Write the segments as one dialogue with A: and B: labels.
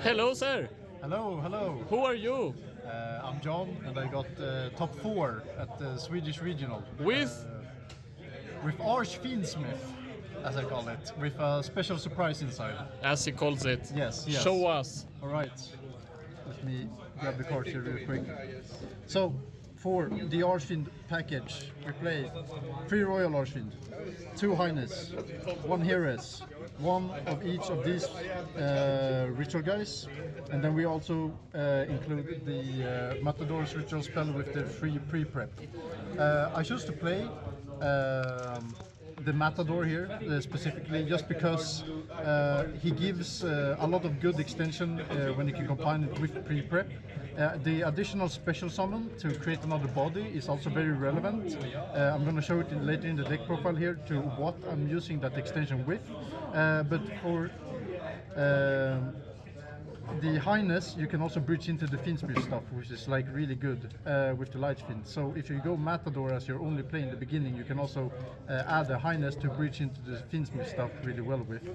A: Hello, sir.
B: Hello, hello.
A: Who are you?
B: I'm John, and I got top 4 at the Swedish regional.
A: With?
B: With Archfiend Fiendsmith, as I call it, with a special surprise inside.
A: As he calls it.
B: Yes.
A: Show us.
B: All right. Let me grab the cards here real quick. So, for the Archfiend package, we play 3 Royal Archfiend, 2 Highness, 1 Heiress, 1 of each of these ritual guys, and then we also include the Matador's ritual spell with the free pre-prep. I chose to play the Matador here specifically just because he gives a lot of good extension when you can combine it with pre-prep. The additional special summon to create another body is also very relevant. I'm going to show it later in the deck profile here to what I'm using that extension with. But for the Highness, you can also breach into the Fiendsmith stuff, which is like really good with the Lightfiend. So if you go Matador as your only play in the beginning, you can also add the Highness to breach into the Fiendsmith stuff really well with.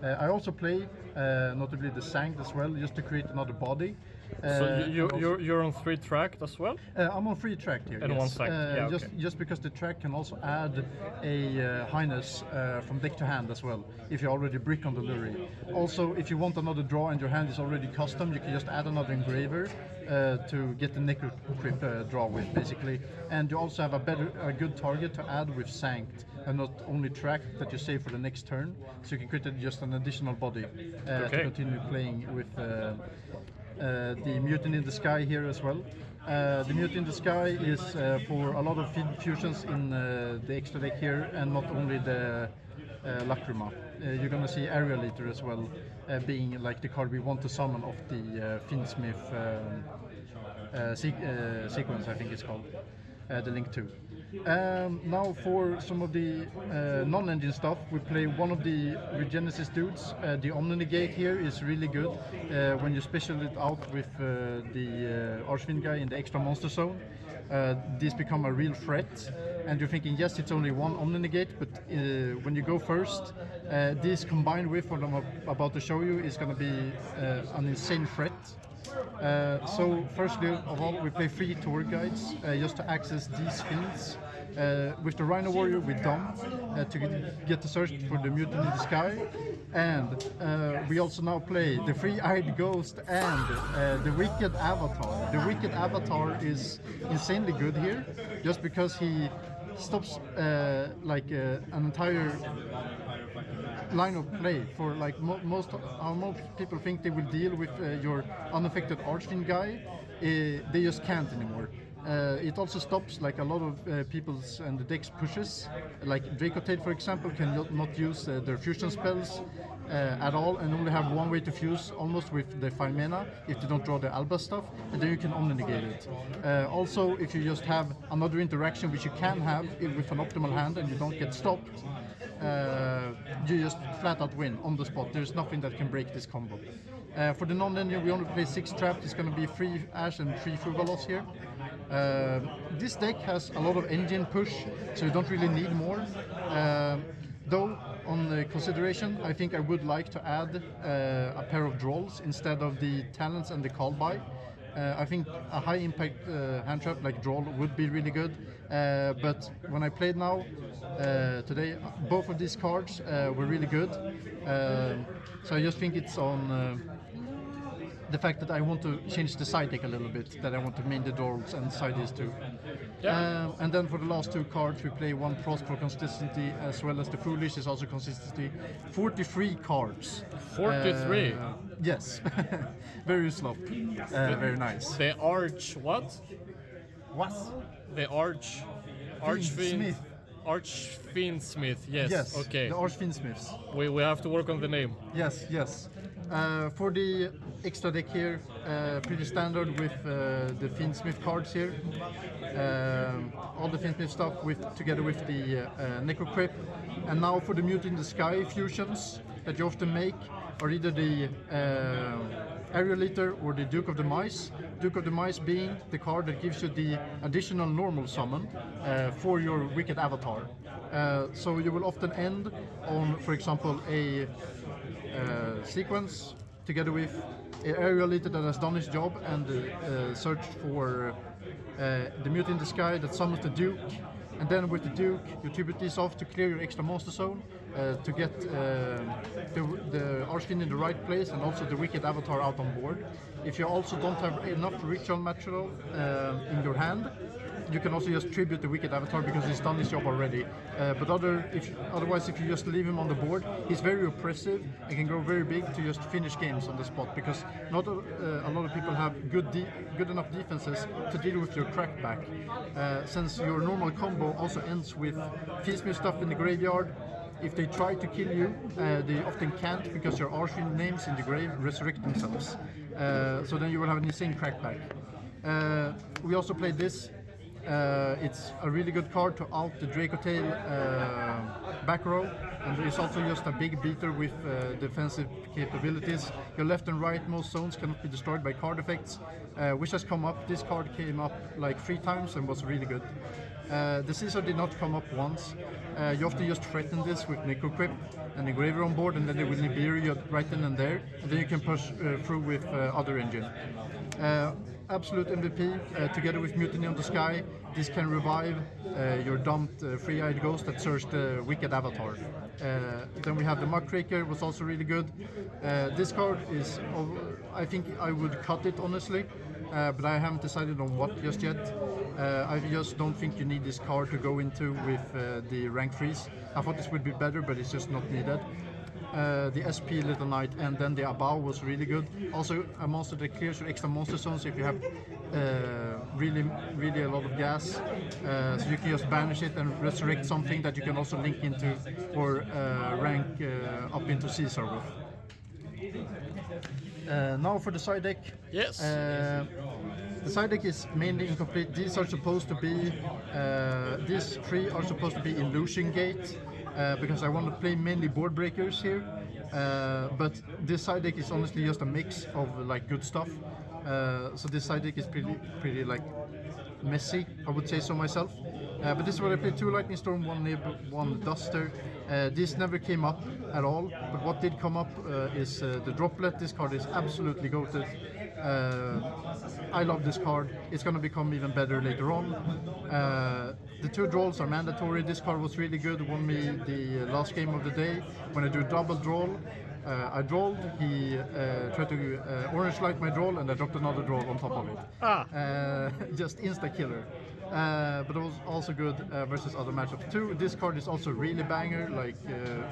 B: I also play notably the Sanct as well, just to create another body.
A: So you're on 3 track as well?
B: I'm on 3 track here.
A: And
B: yes.
A: 1 Sanct. Yeah, okay.
B: Just because the track can also add a Highness from deck to hand as well, if you already brick on the Lurie. Also, if you want another draw and your hand is already custom, you can just add another engraver to get the Necro Crypt draw with, basically. And you also have a good target to add with Sanct, and not only track that you save for the next turn. So you can create just an additional body to continue playing with the Mutant in the Sky here as well. The Mutant in the Sky is for a lot of fusions in the extra deck here, and not only the Lacrima. You're gonna see Aerial Eater as well, being like the card we want to summon of the Fiendsmith sequence, I think it's called, the Link 2. Now for some of the non-engine stuff, we play one of the Regenesis dudes. The Omni-Negate here is really good when you special it out with the Archfiend guy in the extra monster zone. These become a real threat, and you're thinking, yes, it's only one Omni-Negate, but when you go first, this combined with what I'm about to show you is going to be an insane threat. So firstly of all, we play 3 tour guides just to access these fields. With the Rhino Warrior we dump to get the search for the Mutant in the Sky, and we also now play the 3-Eyed Ghost and the Wicked Avatar. The Wicked Avatar is insanely good here, just because he stops like an entire line of play for like most people think they will deal with your unaffected Archfiend guy. They just can't anymore. It also stops like a lot of people's and the deck's pushes. Like Dracotate, for example, can not use their fusion spells at all, and only have one way to fuse, almost with the 5 mana, if they don't draw the Alba stuff, and then you can Omni-Negate it. Also, if you just have another interaction, which you can have with an optimal hand, and you don't get stopped, you just flat out win on the spot. There's nothing that can break this combo. For the non-engine, we only play 6 traps. It's going to be 3 Ash and 3 Fugalos here. This deck has a lot of engine push, so you don't really need more. Though, on the consideration, I think I would like to add a pair of Drolls instead of the Talents and the Call By. I think a high impact hand trap like Droll would be really good, but when I played now today, both of these cards were really good, so I just think it's on the fact that I want to change the side deck a little bit, that I want to main the Drolls and side these 2. Yeah. And then for the last 2 cards we play 1 Frost for consistency, as well as the Foolish is also consistency. 43 cards. 43? Yes. Very slop. Very nice.
A: The what?
B: What?
A: The Archfiend Fiendsmith. Yes. Okay.
B: The Archfiend Smiths.
A: We have to work on the name.
B: Yes. For the extra deck here, pretty standard with the Fiendsmith cards here. All the Fiendsmith stuff together with the Necro Crypt. And now for the Mutant in the Sky fusions that you often make are either the Aerial Eater or the Duke of the Mice. Duke of the Mice being the card that gives you the additional normal summon for your Wicked Avatar. So you will often end on, for example, a sequence together with an area leader that has done his job and searched for the mute in the sky that summons the Duke. And then with the Duke, you tribute these off to clear your extra monster zone, to get the Archfiend in the right place and also the Wicked Avatar out on board. If you also don't have enough ritual material in your hand, you can also just tribute the Wicked Avatar because he's done his job already. But otherwise, if you just leave him on the board, he's very oppressive and can grow very big to just finish games on the spot because not a lot of people have good enough defenses to deal with your crackback. Since your normal combo also ends with Fiendsmith stuff in the graveyard, if they try to kill you, they often can't because your Archfiend names in the grave resurrect themselves. So then you will have an insane crackback. We also played this. It's a really good card to out the Draco Tail back row, and it's also just a big beater with defensive capabilities. Your left and right most zones cannot be destroyed by card effects, which has come up. This card came up like 3 times and was really good. The Caesar did not come up once. You often just threaten this with Necroquip and Engraver on board, and then they will Nibiru you right then and there, and then you can push through with other engine. Absolute MVP, together with Mutiny on the Sky, this can revive your dumped Three-Eyed Ghost that searched the Wicked Avatar. Then we have the Muckraker, was also really good. This card is, I think I would cut it honestly, but I haven't decided on what just yet. I just don't think you need this card to go into with the rank freeze. I thought this would be better, but it's just not needed. The SP Little Knight and then the Abao was really good. Also a monster that clears your extra monster zones if you have really a lot of gas. So you can just banish it and resurrect something that you can also link into or rank up into Caesar with. Now for the side deck.
A: Yes.
B: The side deck is mainly incomplete. These are supposed to be, these 3 are supposed to be Illusion Gate. Because I want to play mainly board breakers here, but this side deck is honestly just a mix of like good stuff. So this side deck is pretty like messy, I would say so myself. But this is what I played: 2 Lightning Storm, 1 Nib, 1 Duster. This never came up at all, but what did come up is the Droplet. This card is absolutely goated. I love this card. It's going to become even better later on. The 2 draws are mandatory. This card was really good. Won me the last game of the day. When I do double draw, I drawed. He tried to orange light my draw, and I dropped another draw on top of it. Just insta killer. But it was also good versus other matchups too. This card is also really banger, like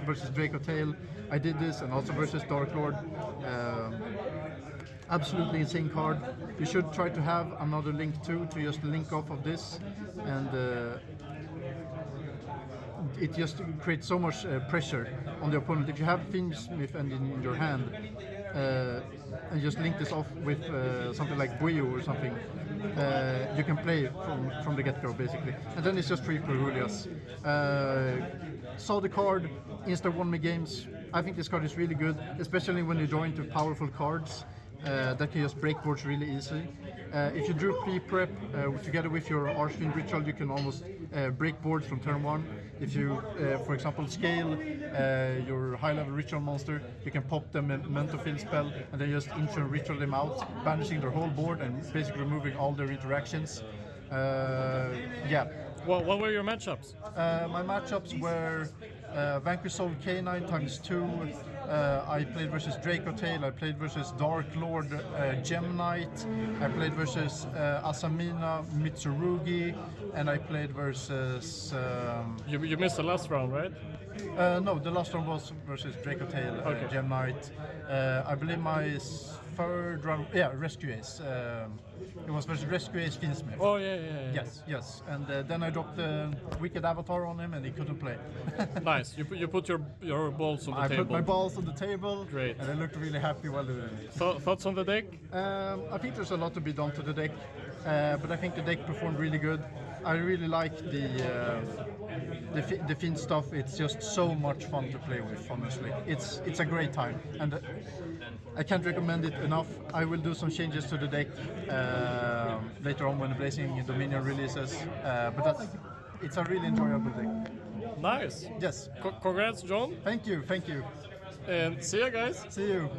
B: versus Draco Tail. I did this, and also versus Dark Lord. Absolutely insane card. You should try to have another link too, to just link off of this, and it just creates so much pressure on the opponent. If you have Fiendsmith in your hand, and just link this off with something like Buio or something, you can play from the get-go basically. And then it's just 3 Perulias. Saw the card, insta won me games. I think this card is really good, especially when you draw into powerful cards that can just break boards really easily. If you drew pre-prep together with your Archfiend Ritual, you can almost break boards from turn 1. If you, for example, scale your high-level ritual monster, you can pop them a Mental Field spell and then just instant ritual them out, banishing their whole board and basically removing all their interactions. Yeah.
A: What were your matchups?
B: My matchups were Vanquish Soul K9 ×2. I played versus Draco Tail. I played versus Dark Lord Gem Knight. I played versus Asamina Mitsurugi, and I played versus.
A: You missed the last round, right?
B: No, the last round was versus Draco Tail,
A: Okay.
B: Gem Knight. I believe my third round, Rescue Ace. It was versus Rescue Ace Fiendsmith.
A: Oh yeah.
B: Yes. And then I dropped the Wicked Avatar on him, and he couldn't play.
A: Nice. You put your balls on the table.
B: I put my balls on the table.
A: Great.
B: And I looked really happy while doing it.
A: Thoughts on the deck?
B: I think there's a lot to be done to the deck, but I think the deck performed really good. I really like the Finn stuff. It's just so much fun to play with, honestly. It's a great time, and I can't recommend it enough. I will do some changes to the deck later on when the Blazing Dominion releases, but it's a really enjoyable deck.
A: Nice.
B: Yes.
A: Congrats, John.
B: Thank you.
A: And see ya, guys.
B: See you.